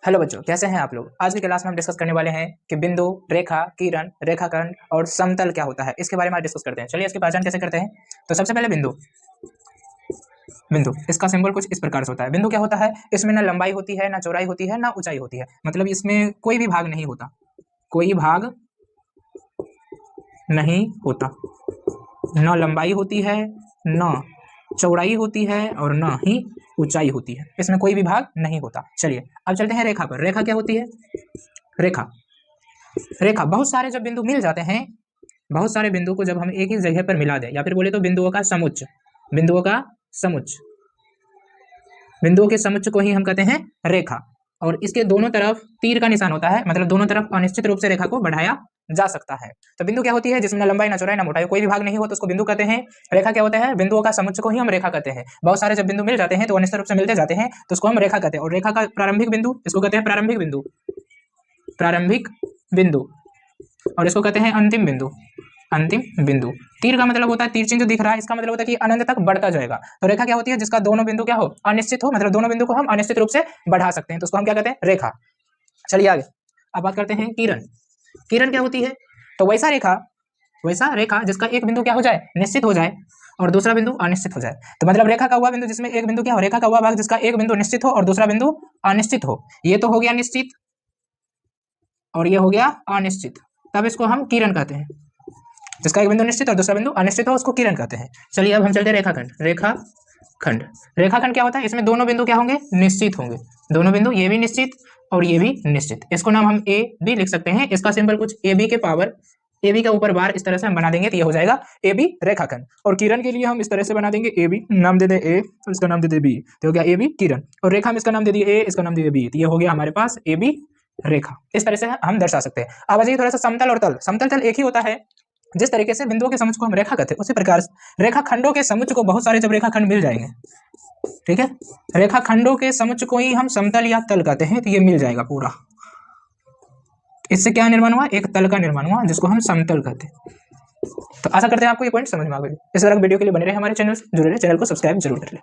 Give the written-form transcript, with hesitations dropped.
Hello बच्चों, कैसे हैं आप लोग। आज की क्लास में हम डिस्कस करने वाले हैं कि बिंदु, रेखा, किरण, रेखाखंड और समतल क्या होता है, इसके बारे में आज डिस्कस करते हैं। चलिए इसकी पहचान कैसे करते हैं। तो सबसे पहले बिंदु। बिंदु इसका सिंबल कुछ इस प्रकार से होता है। बिंदु क्या होता है, इसमें ना लंबाई होती है, ना चौड़ाई होती है, ना ऊंचाई होती है। मतलब इसमें कोई भी भाग नहीं होता, कोई भाग नहीं होता। न लंबाई होती है, न चौड़ाई होती है और न ही ऊंचाई होती है। इसमें कोई भी भाग नहीं होता। चलिए अब चलते हैं रेखा पर। रेखा क्या होती है। रेखा रेखा बहुत सारे जब बिंदु मिल जाते हैं, बहुत सारे बिंदु को जब हम एक ही जगह पर मिला दें, या फिर बोले तो बिंदुओं का समुच्च, बिंदुओं का समुच्च, बिंदुओं के समुच्च को ही हम कहते हैं रेखा। और इसके दोनों तरफ तीर का निशान होता है, मतलब दोनों तरफ अनिश्चित रूप से रेखा को बढ़ाया जा सकता है। तो बिंदु क्या होती है, जिसमें ना लंबाई, ना चौड़ाई, ना मोटाई, कोई भी भाग नहीं हो तो उसको बिंदु कहते हैं। रेखा क्या होता है, बिंदुओं का समुच्च को ही हम रेखा कहते हैं। बहुत सारे जब बिंदु मिल जाते हैं तो अनिश्चित रूप से मिलते जाते हैं तो उसको हम रेखा कहते हैं। और रेखा का प्रारंभिक बिंदु, इसको कहते हैं प्रारंभिक बिंदु, प्रारंभिक बिंदु, और इसको कहते हैं अंतिम बिंदु, अंतिम बिंदु। तीर का मतलब होता है, तीर चिन्ह जो दिख रहा है इसका मतलब होता है कि अनंत तक बढ़ता जाएगा। तो रेखा क्या होती है, जिसका दोनों बिंदु क्या हो, अनिश्चित हो, मतलब दोनों बिंदु को हम अनिश्चित रूप से बढ़ा सकते हैं, तो उसको हम क्या कहते हैं, रेखा। चलिए आगे अब बात करते हैं किरण। किरण क्या होती है, तो वैसा रेखा जिसका एक बिंदु क्या हो जाए, निश्चित हो जाए, और दूसरा बिंदु अनिश्चित हो जाए। तो मतलब रेखा का हुआ बिंदु जिसमें एक बिंदु क्या हो, रेखा का हुआ भाग जिसका एक बिंदु निश्चित हो और दूसरा बिंदु अनिश्चित हो। ये तो हो गया निश्चित और ये हो गया अनिश्चित, तब इसको हम किरण कहते हैं। जिसका एक बिंदु निश्चित और दूसरा बिंदु अनिश्चित हो उसको किरण कहते हैं। चलिए अब हम चलते हैं रेखाखंड। रेखाखंड रेखाखंड क्या होता है, इसमें दोनों बिंदु क्या होंगे, निश्चित होंगे। दोनों बिंदु ये भी निश्चित और ये भी निश्चित। इसको नाम हम ए भी लिख सकते हैं। इसका सिंबल कुछ ए बी के पावर, ए बी का ऊपर बार इस तरह से हम बना देंगे तो ये हो जाएगा ए बी रेखाखंड। और किरण के लिए हम इस तरह से बना देंगे, ए बी नाम दे दे ए और इसका नाम दे दे बी, तो हो गया ए बी किरण। और रेखा में इसका नाम दे दिए ए, इसका नाम दे दिए बी, तो ये हो गया हमारे पास ए बी रेखा। इस तरह से हम दर्शा सकते हैं। अब आइए थोड़ा सा समतल और तल। समतल तल एक ही होता है। जिस तरीके से बिंदुओं के समुच्च को हम रेखा कहते हैं उसी प्रकार रेखाखंडों के समुच्च को बहुत सारे जब रेखाखंड मिल जाएंगे, ठीक है, रेखाखंडों के समुच्च को ही हम समतल या तल कहते हैं। तो ये मिल जाएगा पूरा। इससे क्या निर्माण हुआ, एक तल का निर्माण हुआ जिसको हम समतल कहते हैं। तो आशा करते हैं आपको ये पॉइंट समझ में आ गए। इस तरह वीडियो के लिए बने रहे हमारे चैनल से जुड़े रहे, चैनल को सब्सक्राइब जरूर कर ले।